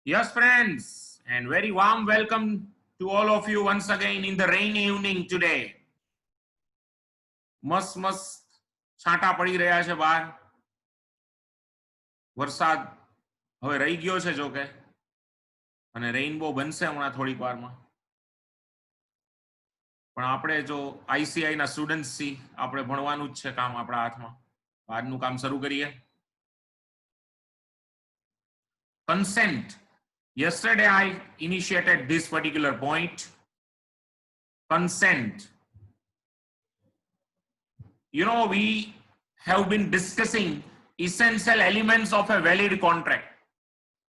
Yes, friends, and very warm welcome to all of you once again in the rainy evening today. મસ્ત છાંટા પડી રહ્યા છે બહાર. વરસાદ હવે રહી ગયો છે જો કે, અને રેઇનબો બનશે હમણાં થોડીક વારમાં. પણ આપણે જો આઈસીઆઈ ના સ્ટુડન્ટ્સ છીએ, આપણે ભણવાનું જ છે કામ આપણા હાથમાં. આજનું કામ શરૂ કરીએ. Consent. Yesterday I initiated this particular point. Consent. You know, we have been discussing essential elements of a valid contract.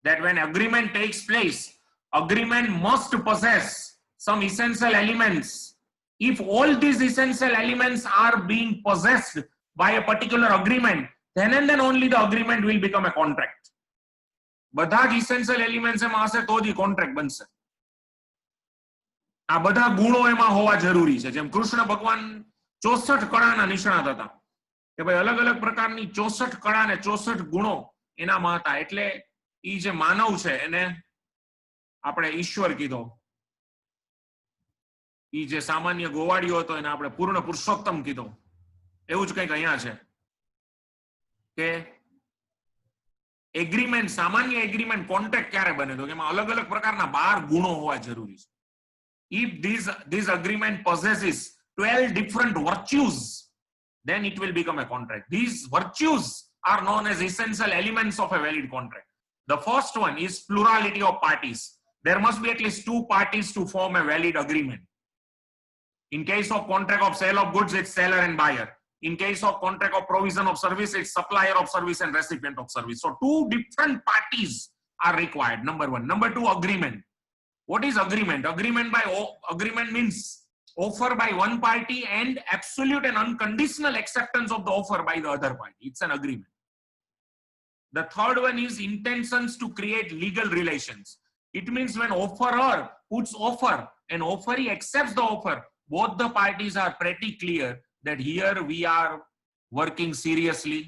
That when agreement takes place, agreement must possess some essential elements. If all these essential elements are being possessed by a particular agreement, then and then only the agreement will become a contract. બધા જ essential elements એમાં હશે તો જ contract બનશે. આ બધા ગુણો એમાં હોવા જરૂરી છે. જેમ કૃષ્ણ ભગવાન 64 કળાના નિષ્ણાત હતા કે ભાઈ અલગ અલગ પ્રકારની 64 કળા ને 64 ગુણો એનામાં હતા. એટલે ઈ જે માનવ છે એને આપણે ઈશ્વર કીધો. ઈ જે સામાન્ય ગોવાળિયો હતો એને આપણે પૂર્ણ પુરુષોત્તમ કીધો. એવું જ કંઈક અહીંયા છે કે એગ્રીમેન્ટ, સામાન્ય એગ્રીમેન્ટ કોન્ટ્રાક્ટ ક્યારે બને તો એમાં અલગ અલગ પ્રકારના 12 ગુણો હોવા જરૂરી છે. If this agreement possesses 12 different virtues, then it will become a contract. These virtues are known as essential elements of a valid contract. The first one is plurality of parties. There must be at least 2 parties to form a valid agreement. In case of contract of sale of goods, it's seller and buyer. In case of contract of provision of service, it's supplier of service and recipient of service. So 2 different parties are required. Number 1. Number 2, agreement. What is agreement? Agreement means offer by one party and absolute and unconditional acceptance of the offer by the other party. It's an agreement. The third one is intentions to create legal relations. It means when offerer puts offer and offeree accepts the offer, both the parties are pretty clear that here we are working seriously,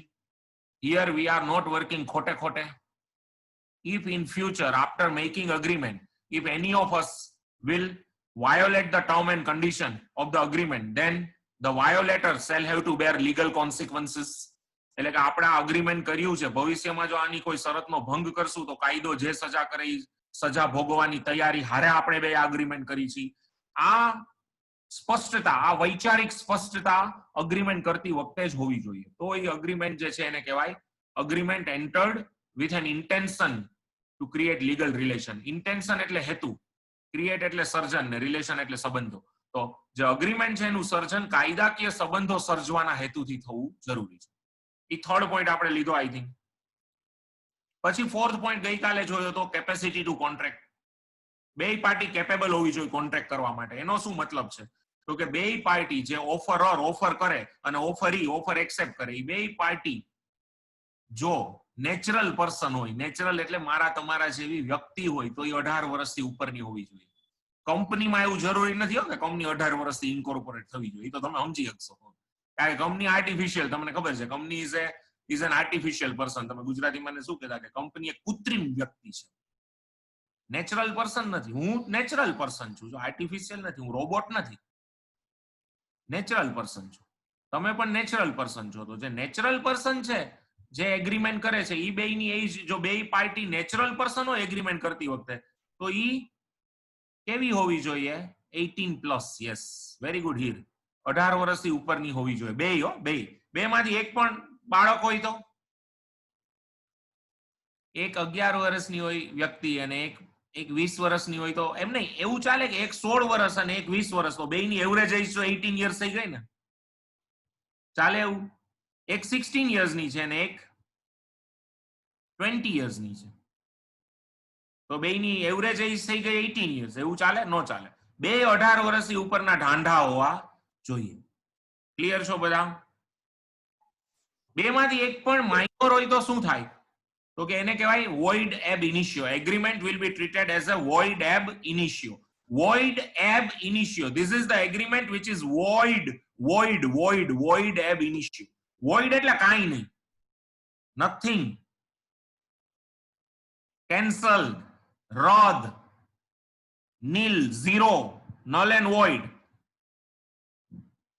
here we are not working khote. If in future, after making agreement, if any of us will violate the term and condition of the agreement, then the violator shall have to bear legal consequences. એટલે કે આપણે agreement કર્યું છે, ભવિષ્યમાં જો આની કોઈ શરતનો ભંગ કરશું તો કાયદો જે સજા કરે સજા ભોગવવાની તૈયારી હારે આપણે બે અગ્રીમેન્ટ કરી છે. આ સ્પષ્ટતા, આ વૈચારિક સ્પષ્ટતા અગ્રીમેન્ટ કરતી વખતે જ હોવી જોઈએ. તો એ અગ્રીમેન્ટ જે છે એને કહેવાય agreement entered with an intention to create legal relation. Intention એટલે હેતુ, ક્રિએટ એટલે સર્જન ને રિલેશન એટલે સંબંધો. તો જે અગ્રીમેન્ટ છે એનું સર્જન કાયદાકીય સંબંધો સર્જવાના હેતુથી થવું જરૂરી છે. એ થર્ડ પોઈન્ટ આપણે લીધો આઈ થિંક. પછી ફોર્થ પોઈન્ટ ગઈકાલે જોયો તો કેપેસિટી ટુ કોન્ટ્રાક્ટ. બે પાર્ટી કેપેબલ હોવી જોઈએ કોન્ટ્રાક્ટ કરવા માટે. એનો શું મતલબ છે તો કે બે પાર્ટી જે ઓફરર ઓફર કરે અને ઓફરી ઓફર એક્સેપ્ટ કરે, એ બે પાર્ટી જો નેચરલ પર્સન હોય, નેચરલ એટલે મારા તમારા જેવી વ્યક્તિ હોય, તો એ 18 વર્ષથી ઉપરની હોવી જોઈએ. કંપનીમાં એવું જરૂરી નથી હો કે કંપની 18 વર્ષથી ઇન્કોર્પોરેટ થવી જોઈએ. એ તો તમે સમજી શકશો. કારણ કે કંપની આર્ટિફિશિયલ, તમને ખબર છે, company is an artificial person. તમે ગુજરાતીમાં શું કહેતા કે કંપની એક કૃત્રિમ વ્યક્તિ છે, નેચરલ પર્સન નથી. હું નેચરલ પર્સન છું, આર્ટિફિશિયલ નથી. હું રોબોટ નથી, નેચરલ પર્સન છું. તમે પણ નેચરલ પર્સન છો. તો જે નેચરલ પર્સન છે જે એગ્રીમેન્ટ કરે છે, ઈ બેની એજ, જો બે પાર્ટી નેચરલ પર્સન હોય એગ્રીમેન્ટ કરતી વખતે, તો ઈ કેવી હોવી જોઈએ? 18+. Yes, very good Heer. 18 વર્ષથી ઉપરની હોવી જોઈએ. બે માંથી એક પણ બાળક હોય તો, એક 11 વર્ષની હોય વ્યક્તિ અને એક 20 વર્ષની હોય તો એમ નહીં. એવું ચાલે કે એક 16 વર્ષ અને એક 20 વર્ષ, તો બેની એવરેજ એજ તો 18 યર્સ થઈ ગઈ ને? ચાલે એવું? એક 16 યર્સની છે અને એક 20 યર્સની છે, તો બેની એવરેજ એજ થઈ ગઈ 18 યર્સ. એવું ચાલે? નો ચાલે. બે 18 વર્ષથી ઉપરના ઢાંઢા હોવા જોઈએ. ક્લિયર છો બધા? બે માંથી એક પણ માઇનોર હોય તો શું થાય? તો કે એને કહેવાય void ab initio. Agreement will be treated as a void ab initio. Void ab initio. This is the agreement which is void ab initio. Void એટલે કાંઈ નહીં, nothing, cancelled, રદ, નીલ, ઝીરો, નલ એન્ડ વોઇડ,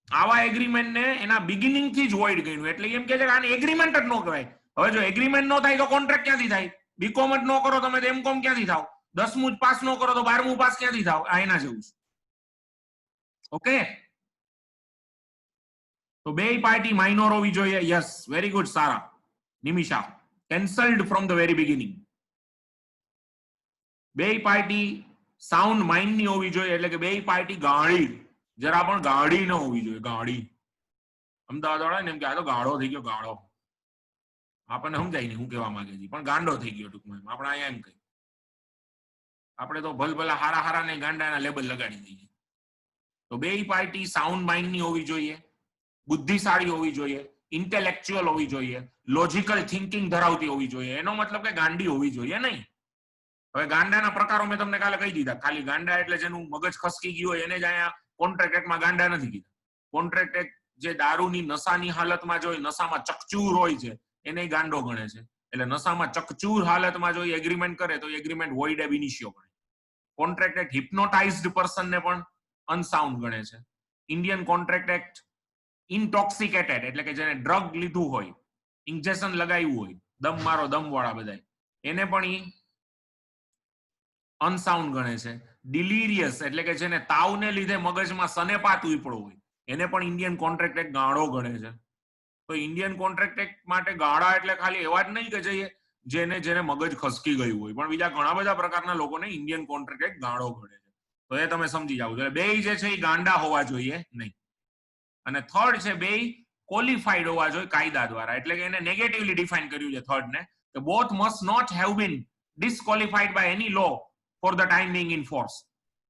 આવા agreement ને એના beginning થી જ void ગણ્યું. એટલે એમ કે છે કે આને એગ્રીમેન્ટ જ ન કહેવાય. હવે જો એગ્રીમેન્ટ ન થાય તો કોન્ટ્રાક્ટ ક્યાંથી થાય? બીકોમ જ ન કરો તમે તો એમકોમ ક્યાંથી થાવ? 10મું જ પાસ ન કરો તો 12મું પાસ ક્યાંથી થાવ? આ એના જેવું છે. ઓકે, તો બે પાર્ટી માઇનોર હોવી જોઈએ. Yes, very good Sara. Nimisha, cancelled from the very beginning. બે પાર્ટી સાઉન્ડ માઇન્ડ ની હોવી જોઈએ, એટલે કે બે પાર્ટી ગાળી, જરા પણ ગાડી ન હોવી જોઈએ. ગાડી અમદાવાદ વાળા ને એમ કે આ તો ગાળો થઈ ગયો, ગાળો. આપણને સમજાય નહીં હું કહેવા માંગે છે, પણ ગાંડો થઈ ગયો ટૂંકમાં. આપણે અહીંયા એમ કહી, આપણે તો ભલભલા હારા હારા ને ગાંડાના લેબલ લગાડી દઈએ. તો બે પાર્ટી સાઉન્ડ માઇન્ડ ની હોવી જોઈએ, બુદ્ધિશાળી હોવી જોઈએ, ઇન્ટેલેક્ચ્યુઅલ હોવી જોઈએ, લોજિકલ થિંકિંગ ધરાવતી હોવી જોઈએ. એનો મતલબ કે ગાંડી હોવી જોઈએ નહીં. હવે ગાંડાના પ્રકારો મેં તમને કાલે કહી દીધા. ખાલી ગાંડા એટલે જેનું મગજ ખસકી ગયું હોય એને જ અહીંયા કોન્ટ્રાક્ટ એક્ટમાં ગાંડા નથી કીધા. કોન્ટ્રાક્ટ એક્ટ જે દારૂની નશાની હાલતમાં જો નશામાં ચકચૂર હોય છે એને ગાંડો ગણે છે. એટલે નશામાં ચકચૂર હાલતમાં જો એગ્રીમેન્ટ કરે તો એગ્રીમેન્ટ વોઇડ એબ ઇનિશિયો ગણે. કોન્ટ્રાક્ટ એક્ટ હિપ્નોટાઇઝ્ડ પર્સનને પણ અનસાઉન્ડ ગણે છે. ઇન્ડિયન કોન્ટ્રાક્ટ એક્ટ ઇન્ટોક્સિકેટેડ એટલે કે જેને ડ્રગ લીધું હોય, ઇન્જેક્શન લગાવ્યું હોય, દમ મારો દમ વાળા બધા, એને પણ અનસાઉન્ડ ગણે છે. ડિલીરિયસ એટલે કે જેને તાવને લીધે મગજમાં સનેપાત ઉપડો હોય એને પણ ઇન્ડિયન કોન્ટ્રાક્ટ એક્ટ ગાળો ગણે છે. તો ઇન્ડિયન કોન્ટ્રાક્ટ એક્ટ માટે ગાળા એટલે ખાલી એવા જ નહીં કે જેને મગજ ખસકી ગયું હોય, પણ બીજા ઘણા બધા પ્રકારના લોકોને ઇન્ડિયન કોન્ટ્રાક્ટ એક્ટ ગાળો ગણે છે. તો એ તમે સમજી જાવ. એટલે બે જે છે એ ગાંડા હોવા જોઈએ નહીં. અને થર્ડ છે બે ક્વોલિફાઈડ હોવા જોઈએ કાયદા દ્વારા. એટલે કે એને નેગેટિવલી ડિફાઇન કર્યું છે થર્ડ ને, કે both must not have been disqualified by any law for the time being in force.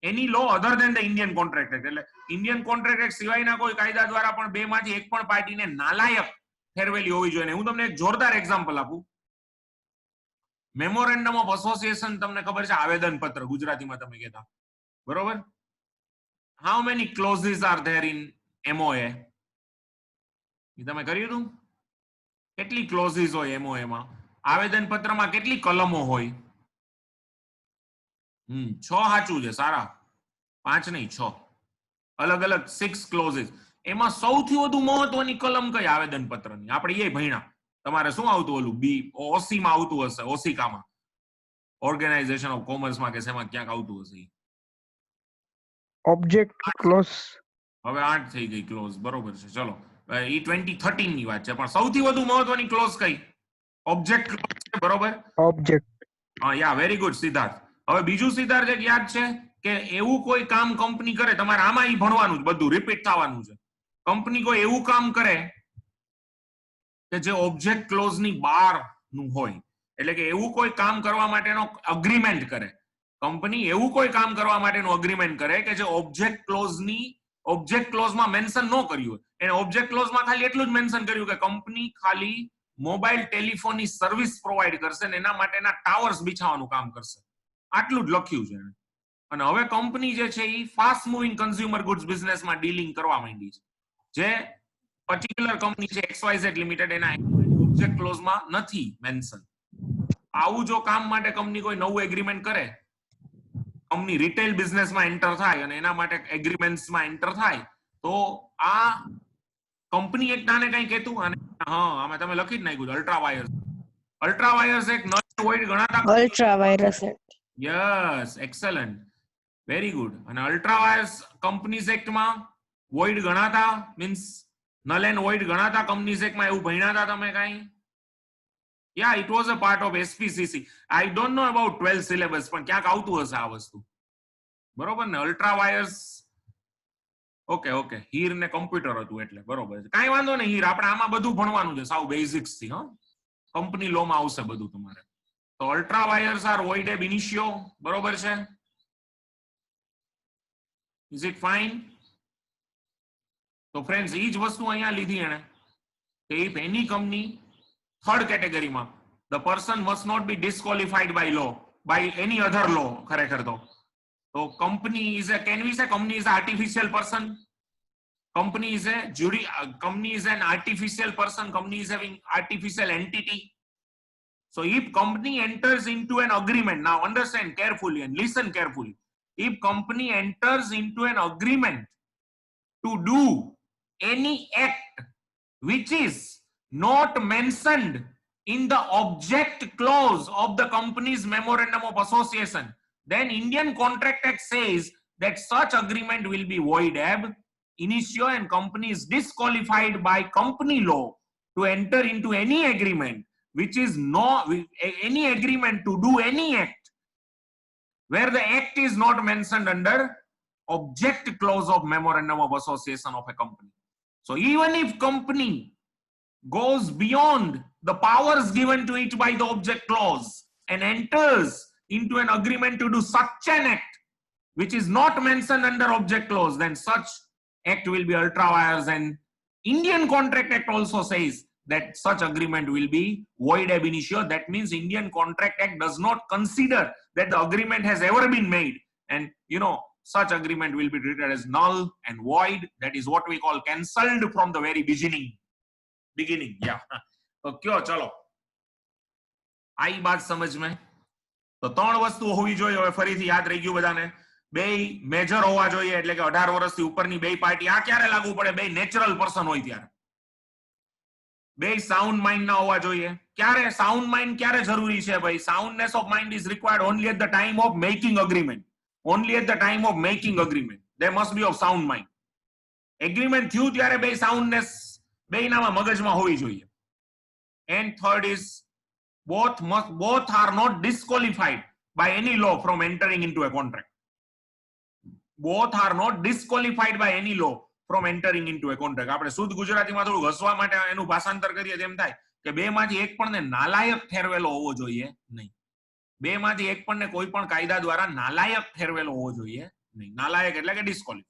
Any law other than the Indian Contract Act. એટલે ઇન્ડિયન કોન્ટ્રાક્ટ એક્ટ સિવાયના કોઈ કાયદા દ્વારા પણ બે માંથી એક પણ પાર્ટીને નાલાયક ઠેરવેલી હોવી જોઈએ. હું તમને એક જોરદાર એક્ઝામ્પલ આપું. મેમોરેન્ડમ ઓફ એસોસિએશન તમને ખબર છે, આવેદન પત્ર ગુજરાતીમાં તમે કહેતા, બરોબર? How many clauses are there in MOA? તમે કર્યું હતું? કેટલી ક્લોઝીસ હોય MOA માં? આવેદન પત્રમાં કેટલી કલમો હોય? 6 સાચું છે, સારા. 5 નહીં, 6 અલગ અલગ 6 ક્લોઝીસ. એમાં સૌથી વધુ મહત્વની કલમ કઈ આવેદન પત્રની? આપણે એ ભણ્યા. તમારે શું આવતું ઓલું OC માં આવતું હશે, ઓસિકામાં, ઓર્ગેનાઇઝેશન ઓફ કોમર્સમાં કે શેમાં ક્યાંક આવતું હશે. Object clause. હવે 8 થઈ ગઈ ક્લોઝ, બરોબર છે. ચલો, એ 2013 ની વાત છે, પણ સૌથી વધુ મહત્વની ક્લોઝ કઈ? ઓબ્જેક્ટ ક્લોઝ છે, બરોબર? ઓબ્જેક્ટ. હા, યા, વેરી ગુડ સિદ્ધાર્થ. હવે બીજું સિદ્ધાર્થ એક યાદ છે કે એવું કોઈ કામ કંપની કરે, તમારે આમાં ઈ ભણવાનું જ, બધું રિપીટ થવાનું છે. કંપની કોઈ એવું કામ કરે કે જે ઓબ્જેક્ટ ક્લોઝ ની બહાર નું હોય, એટલે કે એવું કોઈ કામ કરવા માટેનો અગ્રીમેન્ટ કરે. કંપની એવું કોઈ કામ કરવા માટેનું અગ્રીમેન્ટ કરે કે જે ઓબ્જેક્ટ ક્લોઝમાં મેન્શન ન કર્યું હોય. એને ઓબ્જેક્ટ ક્લોઝમાં ખાલી એટલું જ મેન્શન કર્યું કે કંપની ખાલી મોબાઈલ ટેલિફોનની સર્વિસ પ્રોવાઈડ કરશે ને એના માટેના ટાવર્સ બિછાવવાનું કામ કરશે, આટલું જ લખ્યું છે. અને હવે કંપની જે છે એ ફાસ્ટ મૂવિંગ કન્ઝ્યુમર ગુડ્સ બિઝનેસમાં ડીલિંગ કરવા માંડી છે. જે પર્ટિક્યુલર કંપની છે XYZ લિમિટેડ, એના ઓબ્જેક્ટ ક્લોઝમાં નથી મેન્શન. આવું જો કામ માટે કંપની કોઈ નવું એગ્રીમેન્ટ કરે, કંપની રિટેલ બિઝનેસમાં એન્ટર થાય અને એના માટે એગ્રીમેન્ટ્સમાં એન્ટર થાય, તો આ કંપની એક નાને કઈ કહેતું. અને હા, આમાં તમે લખી જ નાખ્યું અલ્ટ્રા વાયર્સ. અલ્ટ્રા વાયર્સ એક નલ વોઇડ ગણાતા. Ultra virus act. Yes, excellent, very good. અને અલ્ટ્રા વાયર્સ કંપનીઝ એક્ટમાં વોઇડ ગણાતા, મીન્સ નલ એન્ડ વોઇડ ગણાતા કંપનીઝ એક્ટમાં. એવું ભણ્યા હતા તમે કઈ? Yeah, it was a part of SPCC. I don't know about 12 syllabus, પણ ક્યાંક આવતું હશે આ વસ્તુ, બરોબર ને? Ultra wires. ઓકે, હીર ને કમ્પ્યુટર હતું એટલે, બરોબર છે. કાંઈ વાંધો નહીં હીર, આપણે આમાં બધું ભણવાનું છે સાવ બેઝિક્સ થી. હા, કંપની લો માં આવશે બધું તમારે. તો ultra vires are void ab initio, બરોબર છે? Is it fine? તો ફ્રેન્ડ્સ, ઈ જ વસ્તુ અહીંયા લીધી એને કે ઇફ એની કંપની થર્ડ કેટેગરીમાં, the person must not be disqualified by law, by any other law. ખરેખર તો company is a, can we say company is an artificial person? Company is an artificial person. Company is having artificial entity. So if company enters into an agreement, now understand carefully and listen carefully. If company enters into an agreement to do any act which is not mentioned in the object clause of the company's memorandum of association, then Indian Contract Act says that such agreement will be void ab initio and company is disqualified by company law to enter into any agreement which is any agreement to do any act where the act is not mentioned under object clause of memorandum of association of a company. So even if company goes beyond the powers given to it by the object clause and enters into an agreement to do such an act which is not mentioned under object clause, then such act will be ultra vires, and Indian Contract Act also says that such agreement will be void ab initio. That means Indian Contract Act does not consider that the agreement has ever been made, and such agreement will be treated as null and void. That is what we call cancelled from the very beginning. Yeah. तो क्यों चलो आई बात समझ में? तो ત્રણ વસ્તુ હોવી જોઈએ. હવે ફરીથી યાદ રહી ગયું બધાને. બે મેજર હોવા જોઈએ, એટલે કે 18 વર્ષથી ઉપરની બે પાર્ટી. આ ક્યારે લાગુ પડે? બે નેચરલ પર્સન હોય ત્યારે. બે સાઉન્ડ માઇન્ડ ના હોવા જોઈએ. ક્યારે સાઉન્ડ માઇન્ડ ક્યારે જરૂરી છે ભાઈ? Soundness of mind is required only at the time of making agreement. Only at the time of making agreement there must be of sound mind. Agreement થયું ત્યારે બે સાઉન્ડનેસ બેયનામાં મગજમાં હોવી જોઈએ. And third is both are not disqualified by any law from entering into a contract. Both are not disqualified by any law from entering into a contract. આપણે શુદ્ધ ગુજરાતીમાં થોડું હસવા માટે એનું ભાષાંતર કરીએ તેમ થાય કે બેમાંથી એક પણને નાલાયક ઠેરવેલો હોવો જોઈએ નહીં. બેમાંથી એક પણને કોઈ પણ કાયદા દ્વારા નાલાયક ઠેરવેલો હોવો જોઈએ નહીં. નાલાયક એટલે કે ડિસ્ક્વોલિફાઈડ.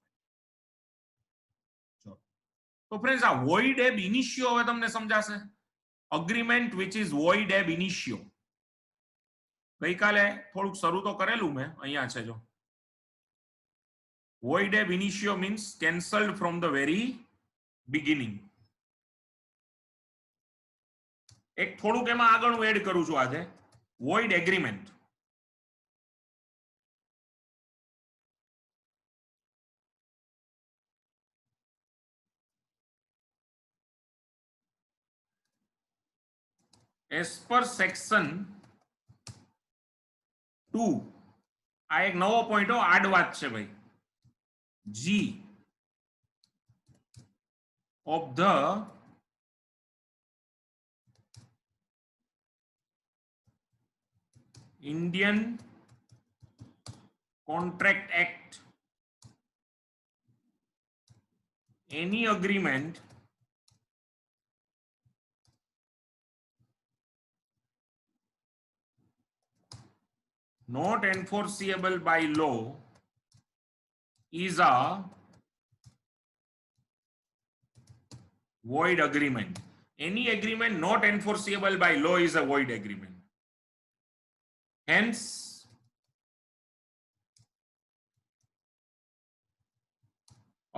તો ફ્રેન્ડ્સ, આ void ab initio હવે તમને સમજાશે. Agreement which is void ab initio. ગઈકાલે થોડુંક શરૂ તો કરેલું મેં, અહીંયા છે જો. Void ab initio means cancelled from the very beginning. એક થોડુંક એમાં આગળનું એડ કરું છું આજે. void agreement. As per section 2, આ એક નવો પોઈન્ટ આડ વાત છે ભાઈ. G of the Indian Contract Act, any agreement not enforceable by law is a void agreement. Any agreement not enforceable by law is a void agreement. Hence,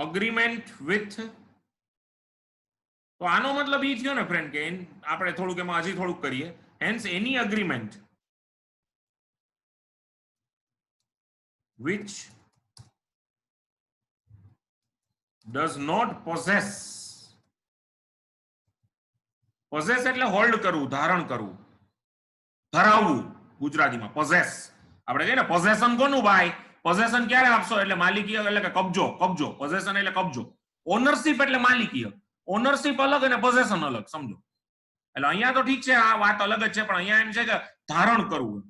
agreement with, તો આનો મતલબ એ થયો ને ફ્રેન્ડ કે આપણે થોડુંક એમાં હજી થોડુંક કરીએ. Hence, any agreement which does not possess એટલે હોલ્ડ કરવું, ધારણ કરવું, ધરાવવું ગુજરાતીમાં possess. આપણે કહીએ ને પોઝેશન કોનું ભાઈ? પોઝેશન ક્યારે આપશો? એટલે માલિકી એટલે કે કબજો. પોઝેશન એટલે કબજો. ઓનરશિપ એટલે માલિકી. ઓનરશિપ અલગ અને પોઝેશન અલગ, સમજો. એટલે અહીંયા તો ઠીક છે, આ વાત અલગ જ છે, પણ અહીંયા એમ છે કે ધારણ કરવું.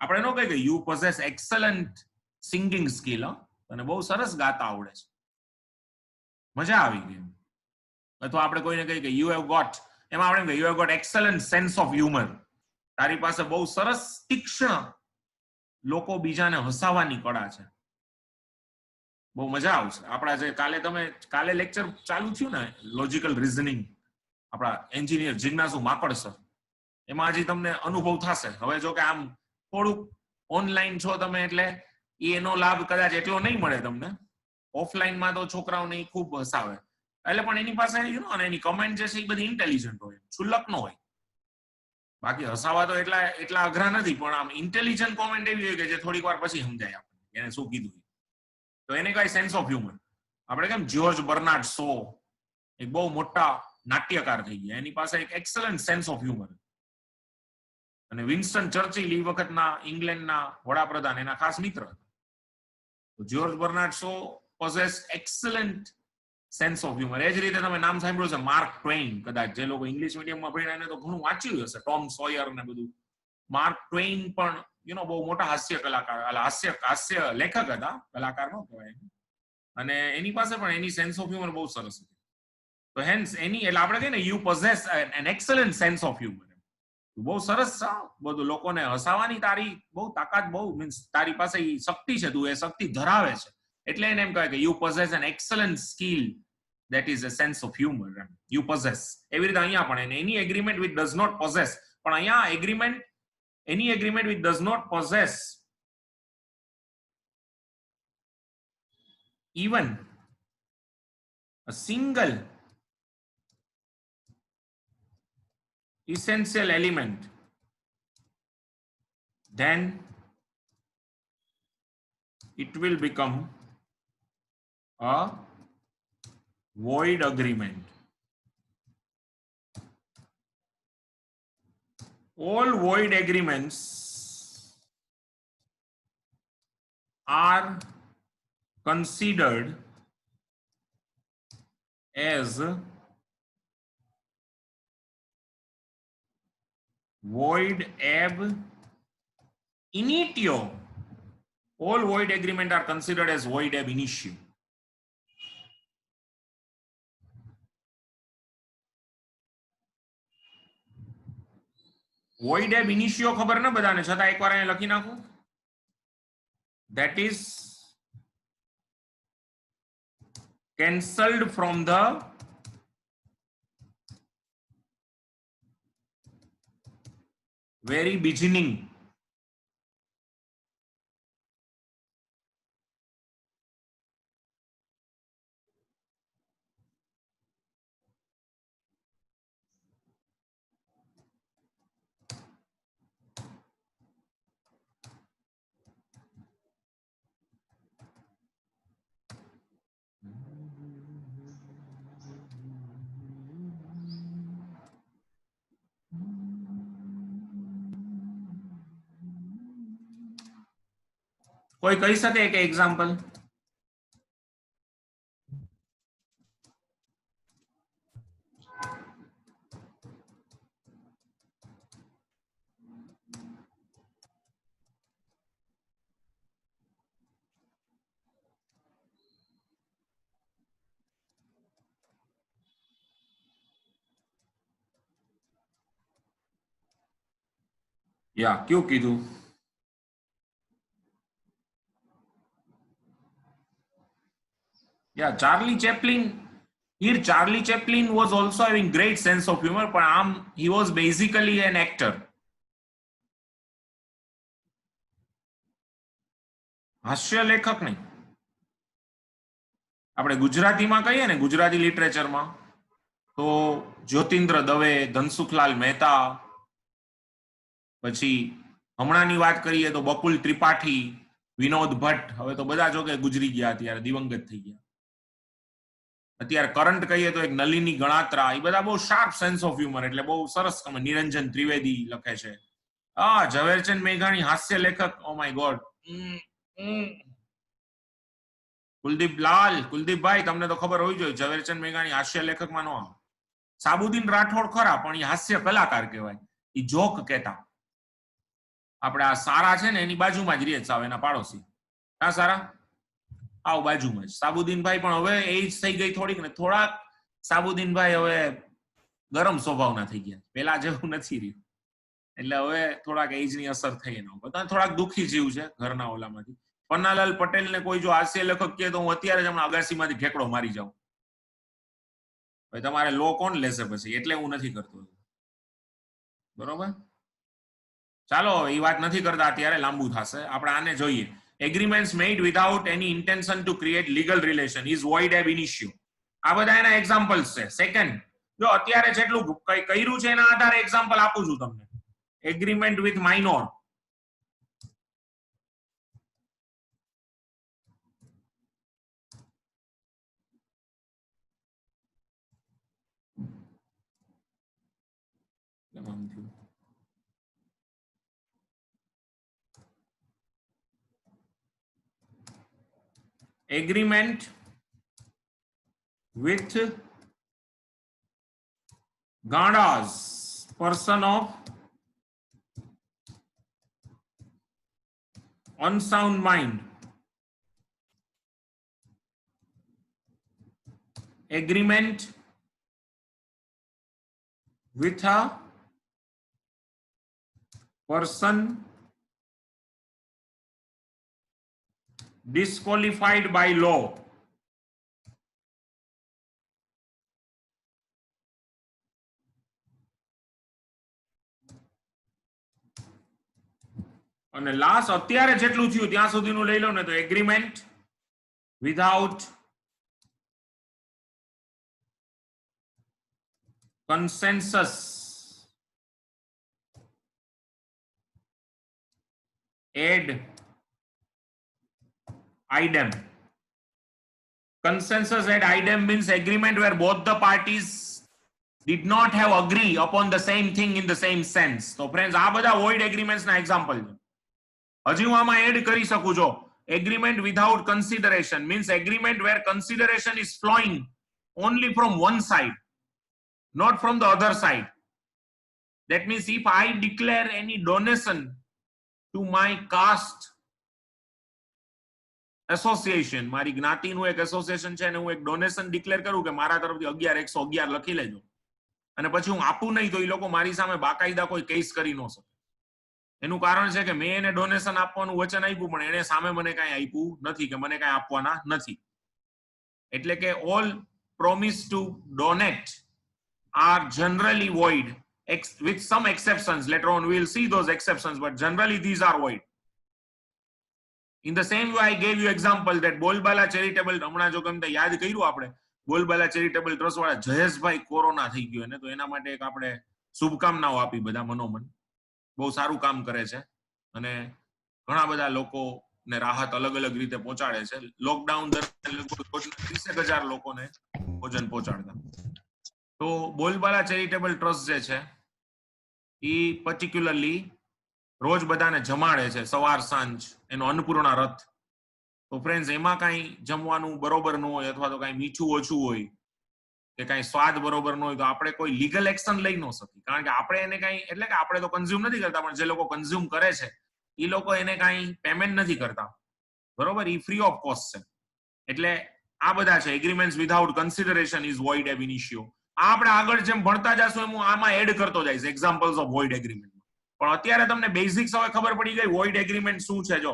આપણે નો કહીએ કે you possess excellent singing skill, અને બહુ સરસ ગાતા આવડે છે, મજા આવી ગઈ. અથવા આપણે કોઈને કહીએ કે યુ હેવ ગોટ, એમાં આપણે you have got excellent sense of humour. તારી પાસે બહુ સરસ તીક્ષ્ણ લોકો બીજાને હસાવવાની કળા છે. બહુ મજા આવશે. આપણા જે કાલે લેક્ચર ચાલુ થયું ને લોજિકલ રીઝનિંગ, આપણા એન્જિનિયર જિજ્ઞાસુ માકડ સર, એમાં હજી તમને અનુભવ થશે. હવે જો કે આમ થોડુંક ઓનલાઈન છો તમે એટલે એનો લાભ કદાચ એટલો નહીં મળે તમને. ઓફલાઈનમાં તો છોકરાઓને ખૂબ હસાવે, એટલે પણ એની પાસે એની કમેન્ટ જે છે એ બધી ઇન્ટેલિજન્ટ હોય, છુલ્લક ન હોય. બાકી હસાવા તો એટલા અઘરા નથી, પણ આમ ઇન્ટેલિજન્ટ કોમેન્ટ એવી હોય કે જે થોડીક વાર પછી સમજાય આપણને એને શું કીધું. તો એને કઈ સેન્સ ઓફ હ્યુમર. આપણે કેમ જ્યોર્જ બર્નાર્ડ શો એક બહુ મોટા નાટ્યકાર થઈ ગયા, એની પાસે એક એક્સલન્ટ સેન્સ ઓફ હ્યુમર. અને વિન્સ્ટન ચર્ચિલ એ વખતના ઇંગ્લેન્ડના વડાપ્રધાન એના ખાસ મિત્ર હતા. George Bernard Shaw possess excellent sense of humour. એ જ રીતે તમે નામ સાંભળ્યું છે માર્ક ટ્વેઇન, કદાચ જે લોકો ઇંગ્લિશ મીડિયમમાં ભણ્યા એને તો ઘણું વાંચ્યું હશે, ટોમ સોયર ને બધું. માર્ક ટ્વેઇન પણ બહુ મોટા હાસ્ય કલાકાર, હાસ્ય લેખક હતા, કલાકાર ન કહેવાય. અને એની પાસે પણ એની સેન્સ ઓફ હ્યુમર બહુ સરસ હતી. તો હેન્સ એની એટલે આપણે કહીએ ને you possess an excellent sense of humour. બહુ સરસ છે બધું, લોકોને હસાવાની તારી બહુ તાકાત, બહુ મીન્સ તારી પાસે શક્તિ છે, તું એ શક્તિ ધરાવે છે, એટલે એને એમ કહે કે you possess an excellent skill that is a sense of humor you possess. એવી રીતે અહીંયા પણ any agreement which does not possess, પણ અહીંયા any agreement which does not possess even a single essential element, then it will become a void agreement. All void agreements are considered as void ab initio. All void agreements are considered as void ab initio. void ab initio ખબર ન બધાને, છતાં એકવાર અહીંયા લખી નાખું. That is cancelled from the very beginning. કોઈ કહી શકે કે એક્ઝામ્પલ? યા ક્યું કીધું? Yeah, Charlie Chaplin. Here, Charlie Chaplin was also having great sense of humor, but he was basically an actor. હાસ્ય લેખક નહીં. આપણે ગુજરાતીમાં કહીએ ને, ગુજરાતી લિટરેચરમાં તો જ્યોતિન્દ્ર દવે, ધનસુખલાલ મહેતા, પછી હમણાંની વાત કરીએ તો બકુલ ત્રિપાઠી, વિનોદ ભટ્ટ, હવે તો બધા જો કે ગુજરી ગયા, અત્યારે દિવંગત થઈ ગયા. અત્યારે કરંટ કહીએ તો એક નલિની ગણાત્રા, એ બધા બહુ શાર્પ સેન્સ ઓફ હ્યુમર, એટલે બહુ સરસ. નિરંજન ત્રિવેદી લખે છે. ઝવેરચંદ મેઘાણી હાસ્ય લેખક, ઓ માય ગોડ. કુલદીપભાઈ, તમને તો ખબર હોવી જોઈએ ઝવેરચંદ મેઘાણી હાસ્ય લેખકમાં ન આવે. સાબુદ્દીન રાઠોડ ખરા, પણ એ હાસ્ય કલાકાર કહેવાય, એ જોક કહેતા. આપણે આ સારા છે ને એની બાજુમાં જ રહે સાવ, એના પાડોશી. હા સારા, આવ બાજુમાં જ. સાબુદ્દીનભાઈ પણ હવે એજ થઈ ગઈ થોડીક ને, થોડાક સાબુદ્દીનભાઈ હવે ગરમ સ્વભાવના થઈ ગયા, પેલા જેવું નથી રહ્યું. એટલે હવે થોડાક એજની અસર થઈ એના ઉપર. થોડાક દુઃખી જીવ છે ઘરના ઓલામાંથી. પન્નાલાલ પટેલ ને કોઈ જો હાસ્ય લેખક કહે તો હું અત્યારે જ હમણાં અગાસીમાંથી ઠેકડો મારી જાઉં. ભાઈ તમારે લો કોણ લેશે પછી, એટલે હું નથી કરતો. બરોબર, ચાલો એ વાત નથી કરતા અત્યારે, લાંબુ થશે. આપણે આને જોઈએ. Agreements made without any intention to create legal relation is void ab initio. આ બધા એના એક્ઝામ્પલ્સ છે. સેકન્ડ, જો અત્યારે જેટલું કઈ કર્યું છે એના આધારે એક્ઝામ્પલ આપું છું તમને. agreement with minor. Agreement with Gandas, person of unsound mind. Agreement with a person disqualified by law. અને લાસ્ટ અત્યારે જેટલું થયું ત્યાં સુધીનું લઈ લો ને તો agreement without consensus ad idem. Consensus at idem means agreement where both the parties did not have agree upon the same thing in the same sense. So friends, આ બધા void agreements ના example છે. હજી હું આમાં add કરી શકું છો. Agreement without consideration means agreement where consideration is flowing only from one side, not from the other side. That means if I declare any donation to my caste association, મારી જ્ઞાતિનું એક association છે અને હું એક donation declare કરું કે મારા તરફથી 11,111 લખી લેજો અને પછી હું આપું નહીં તો એ લોકો મારી સામે બાકાયદા કોઈ કેસ કરી ન શકે. એનું કારણ છે કે મેં એને ડોનેશન આપવાનું વચન આપ્યું પણ એને સામે મને કાંઈ આપ્યું નથી કે મને કાંઈ આપવાના નથી. એટલે કે all promise to donate are generally void with some exceptions. Later on we will see those exceptions, but generally these are void. In the same way, I gave you example that Bolbala charitable, હમણાં જો ગમે યાદ કર્યું આપણે, બોલબાલા charitable trust વાળા Jayeshbhai corona થઈ ગયો ને તો એના માટે એક આપણે શુભકામનાઓ આપી બધા મનોમન. બહુ સારું કામ કરે છે અને ઘણા બધા લોકોને રાહત અલગ અલગ રીતે પહોંચાડે છે. લોકડાઉન દરમિયાન લગભગ 30,000 લોકોને ભોજન પહોંચાડતા. તો બોલબાલા ચેરિટેબલ ટ્રસ્ટ જે છે એ પર્ટિક્યુલરલી રોજ બધાને જમાડે છે સવાર સાંજ, એનો અન્નપૂર્ણા રથ. તો ફ્રેન્ડ્સ એમાં કાંઈ જમવાનું બરોબર ન હોય અથવા તો કાંઈ મીઠું ઓછું હોય કે કાંઈ સ્વાદ બરોબર ન હોય તો આપણે કોઈ લીગલ એક્શન લઈ ન શકીએ, કારણ કે આપણે એને કાંઈ, એટલે કે આપણે તો કન્ઝ્યુમ નથી કરતા પણ જે લોકો કન્ઝ્યુમ કરે છે એ લોકો એને કાંઈ પેમેન્ટ નથી કરતા, બરોબર, એ ફ્રી ઓફ કોસ્ટ છે. એટલે આ બધા છે એગ્રીમેન્ટ્સ without consideration is void ab ઇનિશિયો. આ આપણે આગળ જેમ ભણતા જશું એમ હું આમાં એડ કરતો જઈશ એક્ઝામ્પલ્સ ઓફ વોઇડ એગ્રીમેન્ટ. પણ અત્યારે તમને બેઝિક્સ હવે ખબર પડી ગઈ વોઇડ એગ્રીમેન્ટ શું છે. જો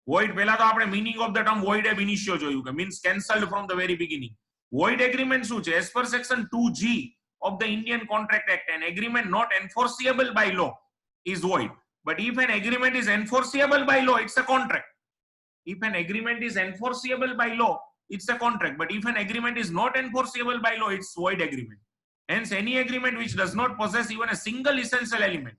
વોઇડ, પહેલા તો આપણે meaning of the term void ab initio જોયું કે means cancelled from the very beginning. Void agreement શું છે? As per section 2G of the Indian Contract Act, an agreement not enforceable by law is void. But if an agreement is enforceable by law, it's a contract. If an agreement is enforceable by law, it's a contract. But if an agreement is not enforceable by law, it's void agreement. Hence, any agreement which does not possess even a single essential element,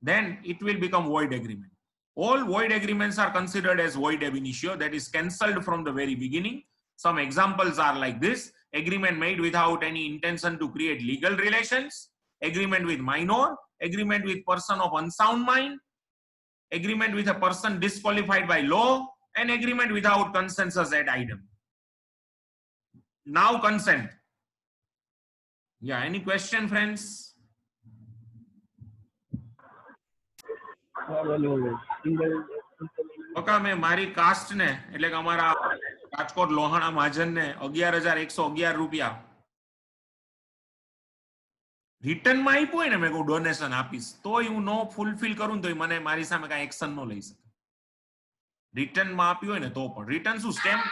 then it will become void agreement. All void agreements are considered as void ab initio, that is cancelled from the very beginning. Some examples are like this: agreement made without any intention to create legal relations, agreement with minor, agreement with person of unsound mind, agreement with a person disqualified by law, and agreement without consensus ad idem. Now consent. Yeah, any question, friends? મેં મારી cast ને એટલે કે અમારા રાજકોટ લોહાણા મહાજન ને 11,111 રૂપિયા return માં આપ્યું હોય ને, મેં કહું ડોનેશન આપીશ, તોય હું નો ફૂલફિલ કરું તો મને મારી સામે કાંઈ એક્શન ન લઈ શકે. રિટર્ન માં આપ્યું હોય ને તો પણ રિટર્ન શું સ્ટેમ્પ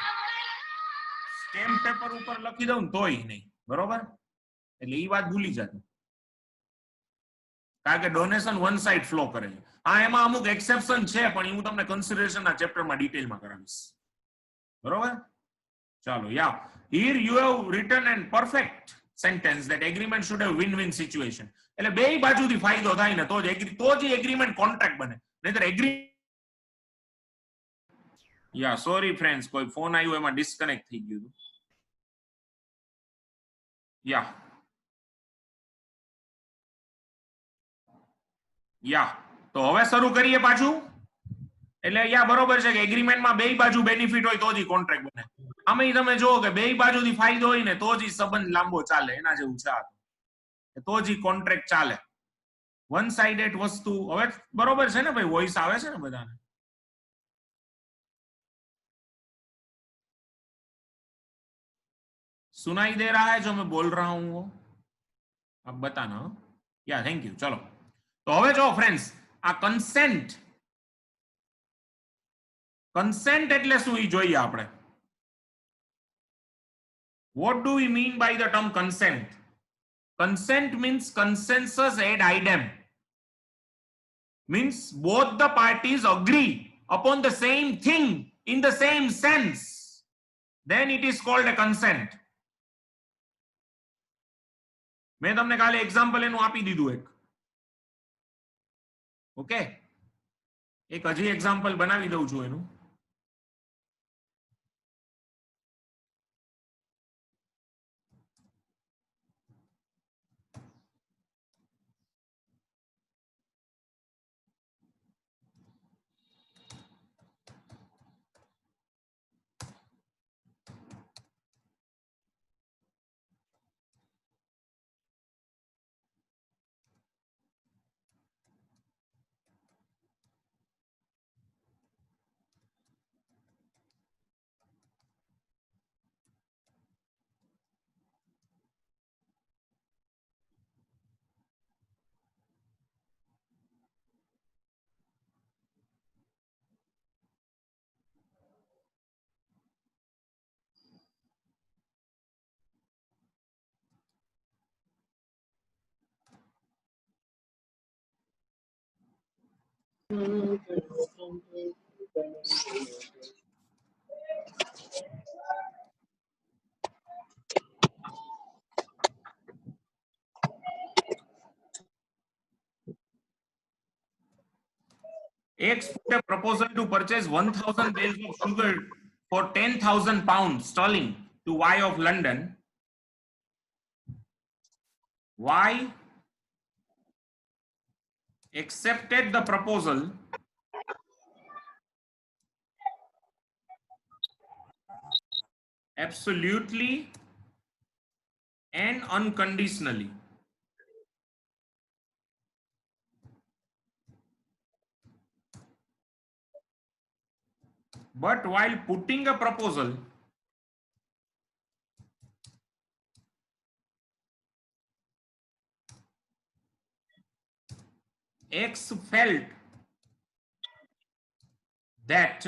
પેપર ઉપર લખી દઉં તોય નહીં, બરોબર? એટલે એ વાત ભૂલી જાજો, કારણ કે ડોનેશન વન સાઇડ ફ્લો કરે છે. હા, એમાં અમુક એક્સેપ્શન છે પણ હું તમને કન્સિડરેશન ના ચેપ્ટરમાં ડિટેલમાં કરાવીશ, બરોબર? ચાલો, yeah, here you have written an perfect sentence that agreement should have win-win situation. એટલે બેય બાજુથી ફાયદો થાય ને તો જ એગ્રીમેન્ટ કોન્ટ્રાક્ટ બને, નહીતર એગ્રી યા સોરી ફ્રેન્ડ્સ, કોઈ ફોન આવ્યો એમાં ડિસ્કનેક્ટ થઈ ગયું હતું. યા તો હવે શરૂ કરીએ પાછું. એટલે યા બરોબર છે કે એગ્રીમેન્ટમાં બેય બાજુ બેનિફિટ હોય તો જ કોન્ટ્રાક્ટ બને. આમાં તમે જુઓ કે બેય બાજુથી ફાયદો હોય ને તો જ સંબંધ લાંબો ચાલે, એના જેવું છે, તો જ કોન્ટ્રાક્ટ ચાલે. વન સાઇડેડ વસ્તુ હવે બરોબર છે ને ભાઈ, વોઇસ આવે છે ને બધાને? सुनाई दे रहा है जो मैं बोल रहा हूं वो? आप बताना. या थैंक यू. चलो तो હવે જો ફ્રેન્ડ્સ, આ કન્સેન્ટ એટલે શું ઈ જોઈએ આપણે. What do we mean by the term consent? Consent means consensus ad idem. Means both the parties agree upon the same thing in the same sense. Then it is called a consent. મેં તમને કાલે example એનું આપી દીધું એક. Okay, એક હજી example બનાવી દઉં છું એનું. X put a proposal to purchase 1,000 bales of sugar for 10,000 pounds sterling to Y of London. Y accepted the proposal absolutely and unconditionally. But while putting a proposal, X felt that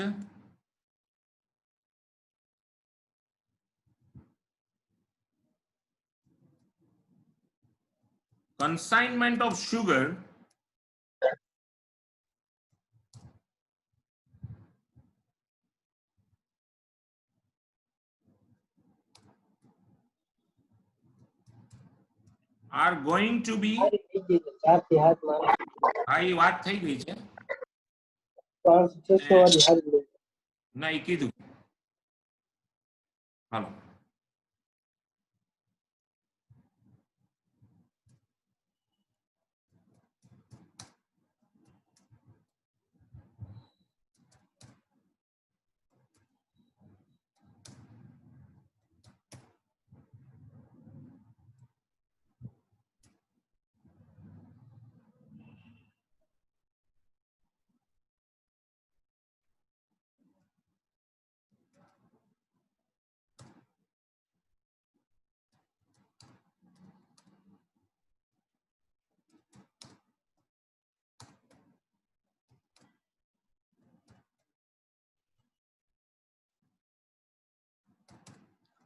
consignment of sugar are going to be. હા એ વાત થઈ ગઈ છે. ના એ કીધું. હાલો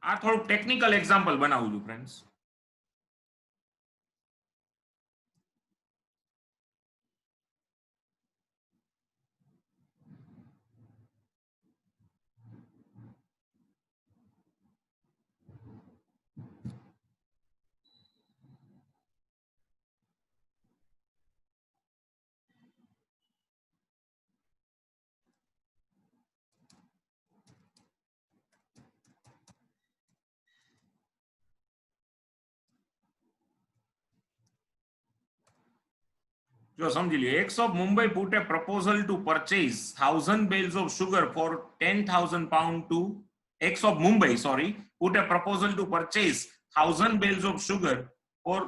આ થોડું technical example બનાવું છું ફ્રેન્ડ્સ. જો સમજી લ્યો, X of Mumbai put a proposal to purchase 1000 bales of sugar for 10,000 pound to X of Mumbai, sorry, put a proposal to purchase 1000 bales of sugar for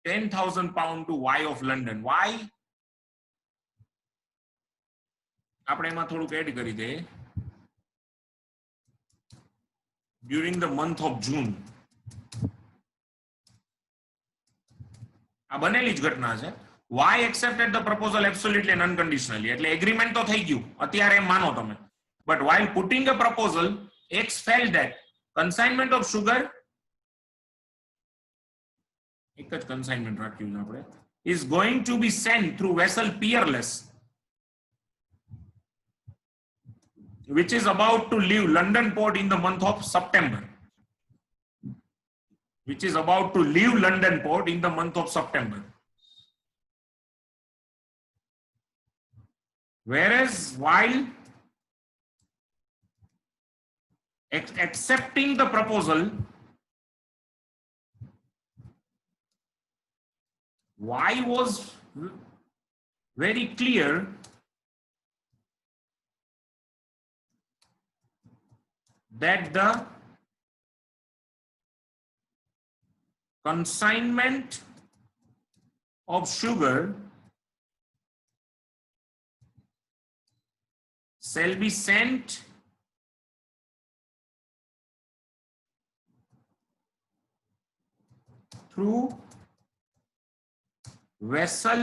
10,000 pound to Y of London. Why? આપણે એમાં થોડુંક add કરી દે. During the month of June. આ બનેલી જ ઘટના છે. Y accepted the proposal absolutely and unconditionally. એટલે એગ્રીમેન્ટ તો થઈ ગયું અત્યારે એમ માનો તમે. But while putting a proposal, X felt that consignment of sugar, એક જ consignment રાખ્યું છે આપણે, is going to be sent through vessel Peerless, which is about to leave London port in the month of September. Which is about to leave London port in the month of September. Whereas while accepting the proposal, Y was very clear that the consignment of sugar shall be sent through vessel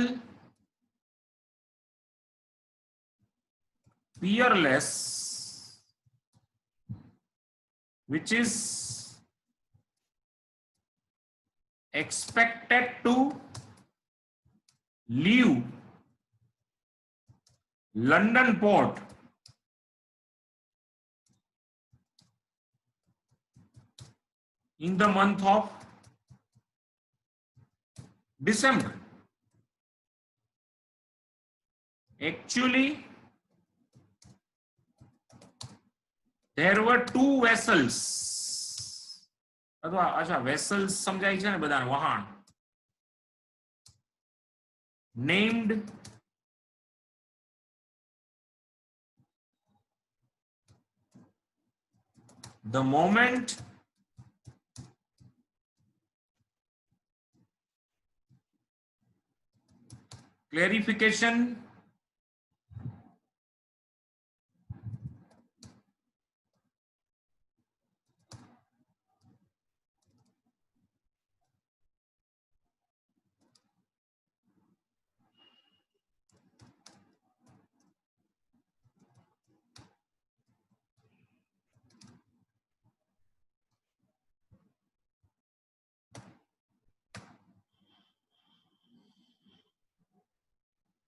Peerless, which is expected to leave London port in the month of December. Actually, there were two vessels. अच्छा, vessels समझाई છે ને બધાને, વહાણ, named the moment clarification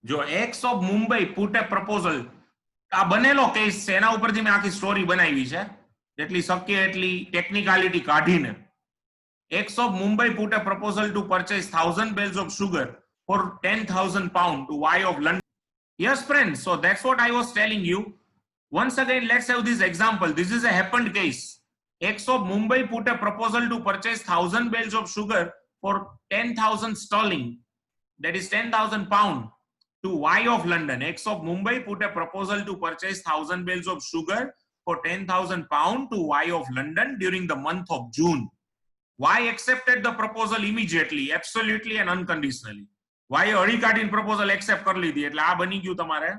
જો X of Mumbai put a proposal, આ બનેલો case છે એના ઉપરથી મેં આખી સ્ટોરી બનાવી છે, જેટલી શક્ય એટલી ટેકનિકાલિટી કાઢીને. X of Mumbai put a proposal to purchase 1000 bales of sugar for 10,000 pound to Y of London. Yes friends, so that's what I was telling you. Once again, let's have this example. This is a happened case. X of Mumbai put a proposal to purchase 1000 bales of sugar for 10,000 sterling, that is 10,000 pound, to Y of London. X of Mumbai put a proposal to purchase 1000 bales of sugar for 10,000 pound to Y of London during the month of June. Y accepted the proposal immediately, absolutely and unconditionally. Y હળી કાઢીને proposal accept કરી લીધી, એટલે આ બની ગયું તમારે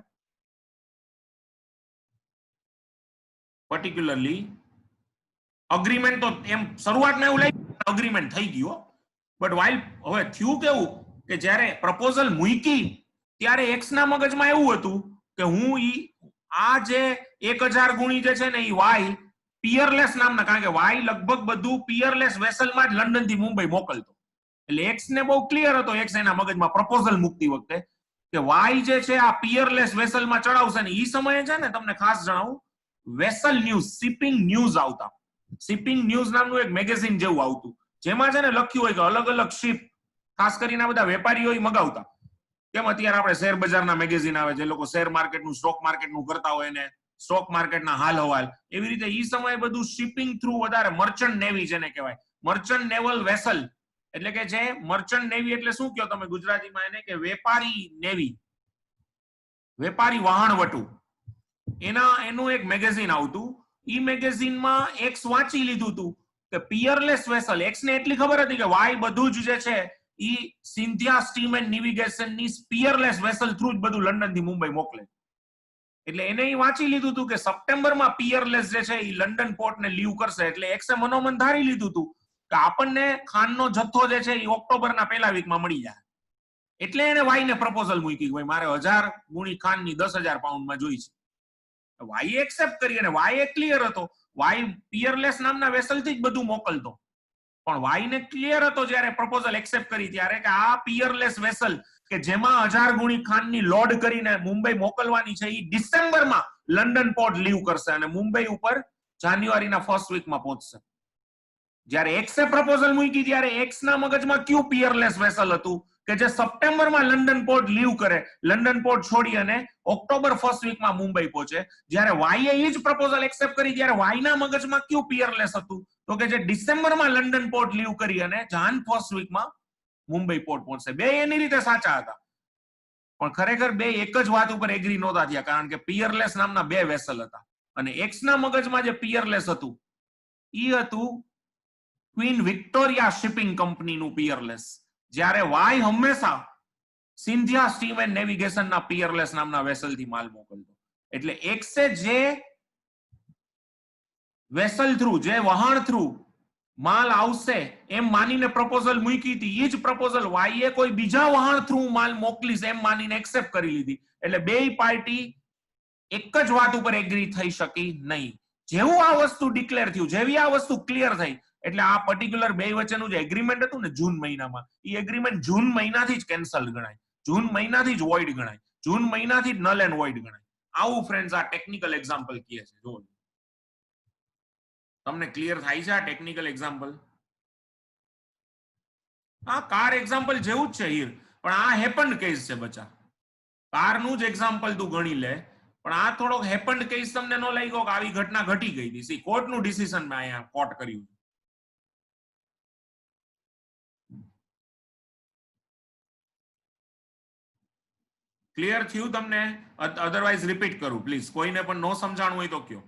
particularly agreement. તો એમ શરૂઆતમાં એવું લાગ્યું agreement થઈ ગયું, but while હવે થયું કેવું કે જ્યારે proposal મૂકી ત્યારે X ના મગજમાં એવું હતું કે હું આ જે 1000 ગુણી જે છે ને ઈ Y Peerless નામના, કારણ કે Y લગભગ બધું Peerless વેસલમાં જ લંડન થી મુંબઈ મોકલતો, એટલે X ને બહુ ક્લિયર હતો, X એના મગજમાં પ્રપોઝલ મૂકતી વખતે કે Y જે છે આ Peerless વેસલમાં ચડાવશે ને. ઈ સમયે છે ને તમને ખાસ જણાવું, વેસલ ન્યૂઝ, શિપિંગ ન્યૂઝ આવતા. શિપિંગ ન્યૂઝ નામનું એક મેગેઝિન જેવું આવતું, જેમાં છે ને લખ્યું હોય કે અલગ અલગ શિપ, ખાસ કરીને આ બધા વેપારીઓ મગાવતા. કેમ અત્યારે આપણે શેર બજારના મેગેઝિન આવે, જે લોકો શેર માર્કેટનું, સ્ટોક માર્કેટનું કરતા હોય ને સ્ટોક માર્કેટના હાલ હવાલ, એવી રીતે ઈ સમયે બધું શિપિંગ થ્રુ વધારે મર્ચન્ટ નેવી જેને કહેવાય, મર્ચન્ટ નેવલ વેસલ, એટલે કે જે મર્ચન્ટ નેવી એટલે શું કહો તમે ગુજરાતીમાં એને કે વેપારી નેવી, વેપારી વહાણવટુ, એનું એક મેગેઝિન આવતું. ઈ મેગેઝિનમાં એક્સ વાંચી લીધું હતું કે પિયરલેસ વેસલ, એક્સ ને એટલી ખબર હતી કે વાય બધું જ જે છે ઈ સિન્ધિયા સ્ટીમ એન્ડ નેવિગેશન ની પિયરલેસ વેસલ થ્રુ જ બધું લંડન થી મુંબઈ મોકલે. એટલે એને ઈ વાંચી લીધું હતું કે સપ્ટેમ્બરમાં પિયરલેસ જે છે ઈ લંડન પોર્ટ ને લીવ કરશે. એટલે એક્સે મનોમન ધારી લીધું હતું કે આપણને ખાંડનો જથ્થો જે છે ઈ ઓક્ટોબરના પહેલા વીકમાં મળી જાય. એટલે એને વાય ને પ્રપોઝલ મૂકી, ભાઈ મારે 1000 ગુણી ખાંડની 10,000 પાઉન્ડમાં જોઈ છે. વાય એક્સેપ્ટ કરી અને વાય ક્લિયર હતો. વાય પિયરલેસ નામના વેસલથી જ બધું મોકલતો, પણ વાય ને ક્લિયર હતો જ્યારે પ્રપોઝલ એક્સેપ્ટ કરી ત્યારે કે આ પિયરલેસ વેસલ કે જેમાં 1000 ગુણી ખાંડની લોડ કરીને મુંબઈ મોકલવાની છે એ ડિસેમ્બરમાં લંડન પોર્ટ લીવ કરશે અને મુંબઈ ઉપર જાન્યુઆરીના ફર્સ્ટ વીકમાં પહોંચશે. જ્યારે એક્સે પ્રપોઝલ મૂકી ત્યારે એક્સ ના મગજમાં કયું પિયરલેસ વેસલ હતું કે જે સપ્ટેમ્બરમાં લંડન પોર્ટ લીવ કરે, લંડન પોર્ટ છોડી અને ઓક્ટોબર ફર્સ્ટ વીકમાં મુંબઈ પહોંચે. જ્યારે વાય એ જ પ્રપોઝલ એક્સેપ્ટ કરી ત્યારે વાય ના મગજમાં કયું પિયરલેસ હતું તો કે જે ડિસેમ્બરમાં લંડન પોર્ટ લીવ કરી અને જાન ફર્સ્ટ વીકમાં મુંબઈ પોર્ટ પહોંચશે. બે એની રીતે સાચા હતા, પણ ખરેખર બે એક જ વાત ઉપર એગ્રી નહોતા થયા, કારણ કે પિયરલેસ નામના બે વેસલ હતા અને એક્સ ના મગજમાં જે પિયરલેસ હતું ઈ હતું ક્વીન વિક્ટોરિયા શિપિંગ કંપનીનું પિયરલેસ, જ્યારે વાય હંમેશા સિન્ધિયા સ્ટીમ એન્ડ નેવિગેશનના પિયરલેસ નામના વેસલથી માલ મોકલતો. એટલે એક્સે જે વેસલ થ્રુ, જે વહાણ થ્રુ માલ આવશે એમ માનીને પ્રપોઝલ મૂકી હતી, એ જ પ્રપોઝલ વાયએ કોઈ બીજા વહાણ થ્રુ માલ મોકલીશ એમ માનીને એક્સેપ્ટ કરી લીધી. એટલે બેય પાર્ટી એક જ વાત ઉપર એગ્રી થઈ શકી નહીં. જેવું આ વસ્તુ ડિક્લેર થયું, જેવી આ વસ્તુ ક્લિયર થઈ, એટલે આ પર્ટિક્યુલર બે વચ્ચેનું જે એગ્રીમેન્ટ હતું ને જૂન મહિનામાં, એ એગ્રીમેન્ટ જૂન મહિનાથી જ કેન્સલ ગણાય, જૂન મહિનાથી જ વોઇડ ગણાય, જૂન મહિનાથી જ નલ એન્ડ વોઇડ ગણાય. આવું ફ્રેન્ડ્સ આ ટેકનિકલ એક્ઝામ્પલ કહે છે. જો તમને ક્લિયર થાય છે આ ટેકનિકલ એક્ઝામ્પલ? આ કાર એક્ઝામ્પલ જેવું જ છે હીર, પણ આ હેપન્ડ કેસ છે બચ્ચા. કારનું જ એક્ઝામ્પલ તું ગણી લે, પણ આ થોડોક હેપન્ડ કેસ તમને ન લાગ્યો કે આવી ઘટના ઘટી ગઈ હતી? સી કોર્ટનું ડિસિઝન મેં અહીંયા કોર્ટ કર્યું. ક્લિયર થયું તમને? અધરવાઇઝ રિપીટ કરું પ્લીઝ, કોઈને પણ નો સમજાણું હોય તો કયો.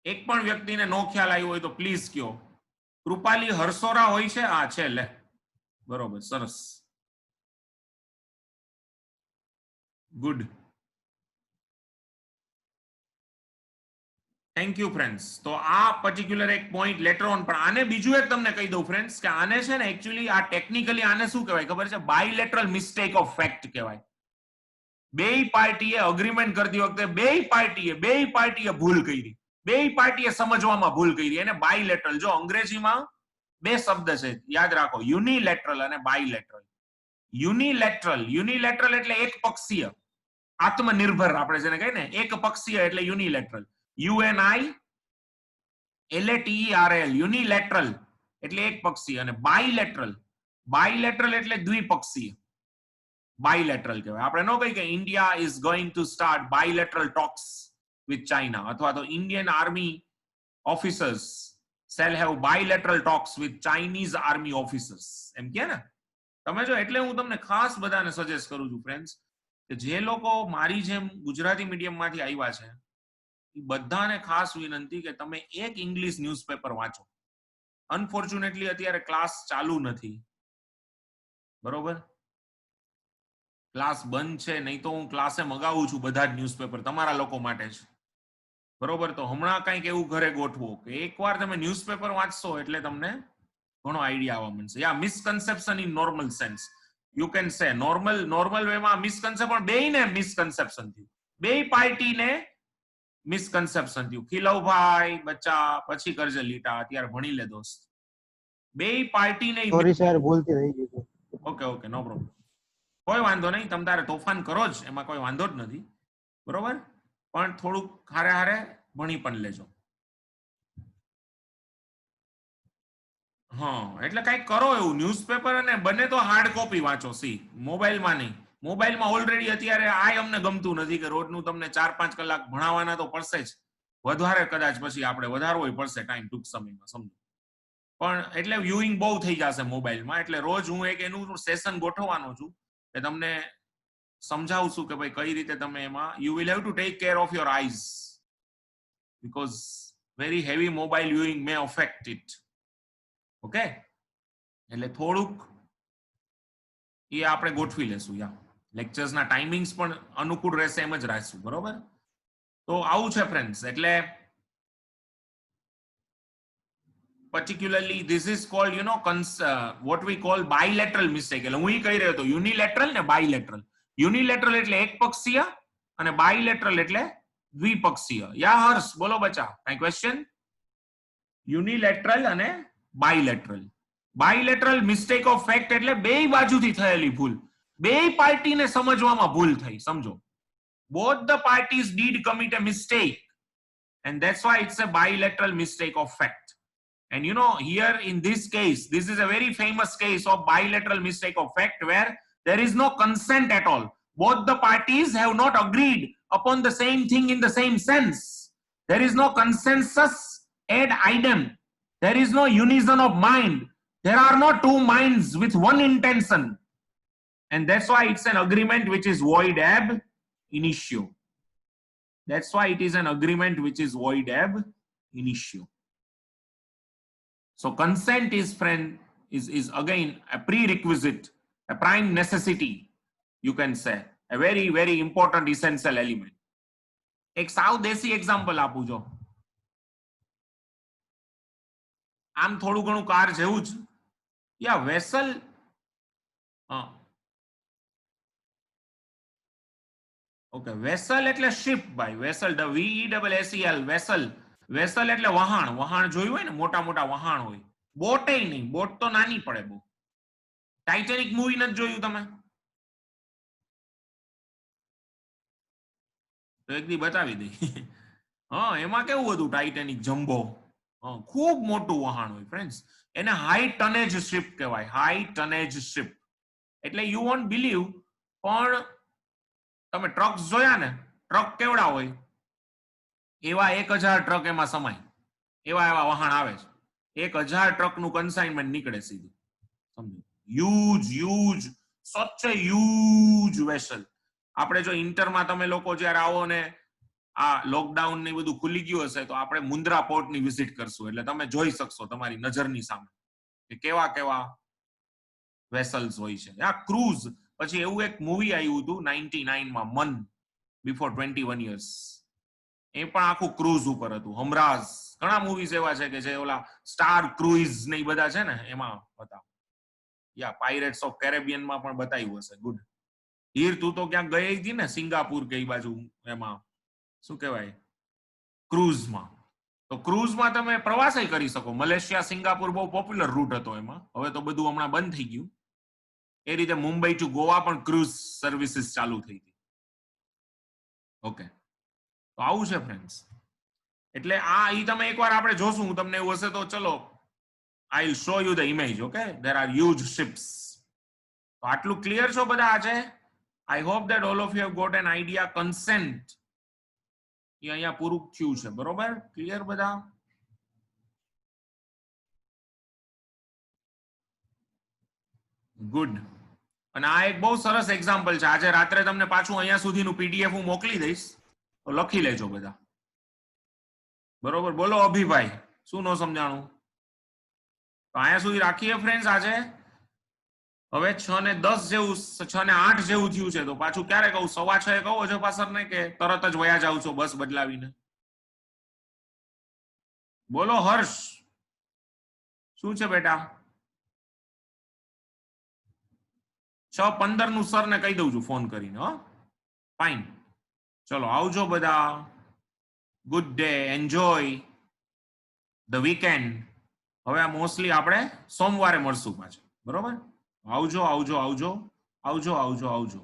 એક પણ વ્યક્તિને નો ખ્યાલ આવ્યો હોય તો પ્લીઝ કયો. કૃપાલી હરસોરા હોય છે? આ છે, લે બરોબર, સરસ, ગુડ, થેન્ક યુ ફ્રેન્ડ્સ. તો આ પર્ટિક્યુલર એક પોઈન્ટ લેટર ઓન, પણ આને બીજું એક તમને કહી દઉં ફ્રેન્ડ્સ કે આને છે ને એકચ્યુઅલી આ ટેકનિકલી આને શું કહેવાય ખબર છે? બાયલેટરલ મિસ્ટેક ઓફ ફેક્ટ કહેવાય. બેય પાર્ટીએ અગ્રીમેન્ટ કરતી વખતે બેય પાર્ટીએ ભૂલ કરી, બેય પાર્ટીએ સમજવામાં ભૂલ કરી, એને બાયલેટરલ. જો અંગ્રેજીમાં બે શબ્દ છે, યાદ રાખો, યુનિલેટરલ અને બાયલેટરલ. યુનિલેટરલ એટલે એક પક્ષીય, આત્મનિર્ભર આપણે જેને કહીએ ને, એક પક્ષીય એટલે યુનિલેટરલ, UNILATERL, યુનિલેટરલ એટલે એક પક્ષીય. અને બાયલેટરલ એટલે દ્વિપક્ષીય, બાયલેટરલ કહેવાય. આપણે નો કહી કે India is going to start bilateral talks with China, અથવા તો Indian army officers shall have bilateral talks with Chinese army officers, એમ કે ને તમે જો. એટલે હું તમને ખાસ બધાને સજેસ્ટ કરું છું ફ્રેન્ડ્સ કે જે લોકો મારી જેમ ગુજરાતી મીડિયમમાંથી આવ્યા છે એ બધાને ખાસ વિનંતી કે તમે એક ઇંગ્લિશ ન્યૂઝપેપર વાંચો. અનફોર્ચ્યુનેટલી અત્યારે ક્લાસ ચાલુ નથી, બરોબર, ક્લાસ બંધ છે, નહીં તો હું ક્લાસે મગાવું છું બધા જ ન્યૂઝપેપર તમારા લોકો માટે જ, બરોબર. તો હમણાં કંઈક એવું ઘરે ગોઠવો કે એકવાર તમે ન્યૂઝપેપર વાંચશો એટલે તમને ઘણો આઈડિયા આવવા મળશે. યા misconception in normal sense, you can say normal વેમાં મિસકન્સેપ્શન, બેયને મિસકન્સેપ્શન થયું, બેય પાર્ટીને મિસકન્સેપ્શન થયું. ખીલવભાઈ બચ્ચા પછી કરજે લીટા, અત્યારે ભણી લે દોસ્ત. બેય પાર્ટીને સોરી સર, ભૂલથી થઈ ગયું. ઓકે, નો પ્રોબ્લેમ, કોઈ વાંધો નહીં, તમ તારે તોફાન કરો જ, એમાં કોઈ વાંધો જ નથી, બરોબર. પણ થોડુંક હારે ભણી પણ લેજો. હા, એટલે કઈક કરો એવું, ન્યૂઝપેપર અને બને તો હાર્ડ કોપી વાંચો. સી મોબાઈલમાં નહીં, મોબાઈલમાં ઓલરેડી અત્યારે આ અમને ગમતું નથી કે રોજનું તમને 4-5 કલાક ભણાવવાના તો પડશે જ, વધારે કદાચ પછી આપણે વધારવો પડશે ટાઈમ ટૂંક સમયમાં, સમજો. પણ એટલે વ્યુઇંગ બહુ થઈ જશે મોબાઈલમાં, એટલે રોજ હું એક એનું સેશન ગોઠવવાનો છું કે તમને સમજાવું છું કે ભાઈ કઈ રીતે તમે એમાં you will have to take care of your eyes because very heavy mobile viewing May affect it. Okay, એટલે થોડુંક એ આપણે ગોઠવી લેશું. યા લેક્ચર્સના ટાઈમિંગ્સ પણ અનુકૂળ રહેશે એમ જ રાખશું. બરોબર, તો આવું છે ફ્રેન્ડ્સ. એટલે particularly this is called what we call bilateral mistake. એટલે હું ઈ કહી રહ્યો હતો યુનિલેટરલ ને બાયલેટરલ. યુનિલેટરલ એટલે એક પક્ષીય અને બાયલેટરલ એટલે દ્વિપક્ષીય. યા હર્ષ બોલો બચા, કઈ ક્વેશ્ચન? યુનિલેટરલ અને bilateral. Bilateral mistake of fact એટલે બેય બાજુથી થયેલી ભૂલ, બેય પાર્ટીને સમજવામાં ભૂલ થઈ. સમજો, both the parties did commit a mistake and that's why it's a bilateral mistake of fact. And here in this case, this is a very famous case of bilateral mistake of fact where there is no consent at all. Both the parties have not agreed upon the same thing in the same sense. There is no consensus ad idem. There is no unison of mind. There are no two minds with one intention. And that's why it's an agreement which is void ab initio. That's why it is an agreement which is void ab initio. So consent is again a prerequisite, a prime necessity, you can say, a very, very important essential element. એક સાવ દેશી example આપું જો, આમ થોડું ઘણું car જેવું જ. યા વેસલ, ઓકે, વેસલ એટલે શિપ ભાઈ. Vessel, VESSEL, vessel. વેસલ એટલે વહાણ. વહાણ જોયું હોય ને, મોટા મોટા વહાણ હોય. બોટ નહીં, બોટ તો નાની પડે બહુ. ટાઇટેનિક મૂવી નથી જોયું તમે? તો એક દી બતાવી દઈ. હા, એમાં કેવું હતું ટાઇટેનિક જમ્બો, ખૂબ મોટું વહાણ હોય ફ્રેન્ડ્સ. એને હાઈ ટનેજ શિપ કહેવાય, હાઈ ટનેજ શિપ. એટલે યુ વોન્ટ બિલીવ, પણ તમે ટ્રક્સ જોયા ને, ટ્રક કેવડા હોય એવા 1000 ટ્રક એમાં સમાય, એવા વહાણ આવે છે. 1000 ટ્રકનું કન્સાઇનમેન્ટ નીકળે સીધું. સમજો, હ્યુજ સચ અ હ્યુજ વેસલ. આપણે જો ઇન્ટરમાં તમે લોકો જ્યારે આવો ને આ લોકડાઉન ને બધું ખુલી ગયું હશે તો આપણે મુન્દ્રા પોર્ટની વિઝિટ કરશું, એટલે તમે જોઈ શકશો તમારી નજરની સામે કે કેવા કેવા વેસલ્સ હોય છે. આ ક્રૂઝ. પછી એવું એક મૂવી આવ્યું હતું 99 માં, મન, બિફોર 21 years. એ પણ આખું ક્રૂઝ ઉપર હતું. હમરાઝ, ઘણા મૂવીઝ એવા છે કે જે ઓલા સ્ટાર ક્રૂઝ ને એ બધા છે ને એમાં હતા. યા પાયરેટ્સ ઓફ કેરેબિયન માં પણ બતાવ્યું હશે. ગુડ. હીર, તું તો ક્યાંક ગઈ હતી ને સિંગાપુર કે એ બાજુ, એમાં શું કહેવાય, ક્રૂઝમાં. તો ક્રૂઝમાં તમે પ્રવાસે કરી શકો. મલેશિયા સિંગાપુર બહુ પોપ્યુલર રૂટ હતો એમાં. હવે તો બધું હમણાં બંધ થઈ ગયું. એ રીતે મુંબઈ ટુ ગોવા પણ ક્રૂઝ સર્વિસીસ ચાલુ થઈ હતી. ઓકે, તો આવું છે ફ્રેન્ડ્સ. એટલે આ ઈ તમે એકવાર આપણે જોશું, હું તમને એવું હશે તો ચલો I will show you the image. Okay, there are huge ships. તો આટલું ક્લિયર છો બધા આજે? I hope that all of you have got an idea. Consent એ અહીંયા પૂરું થયું છે. બરોબર, ક્લિયર બધા? ગુડ. અને આ એક બહુ સરસ એક્ઝામ્પલ છે. આજે રાત્રે તમને પાછું અહીંયા સુધીનું PDF હું મોકલી દઈશ, તો લખી લેજો બધા. બરોબર, બોલો અભિભાઈ, શું ન સમજાણું? તો અહીંયા સુધી રાખીએ ફ્રેન્ડ્સ આજે. હવે 6:10 જેવું, 6:08 જેવું થયું છે, તો પાછું ક્યારે કહું? 6:15 કહું અજપા સરને કે તરત જ વયા જાવ છો બસ બદલાવીને? બોલો હર્ષ, શું છે બેટા? 6:15 નું સરને કહી દઉં છું ફોન કરીને. હો, ફાઇન. ચલો આવજો બધા. Good day, enjoy the weekend. હવે આ મોસ્ટલી આપણે સોમવારે મળશું પાછા. બરોબર, આવજો આવજો આવજો આવજો આવજો આવજો.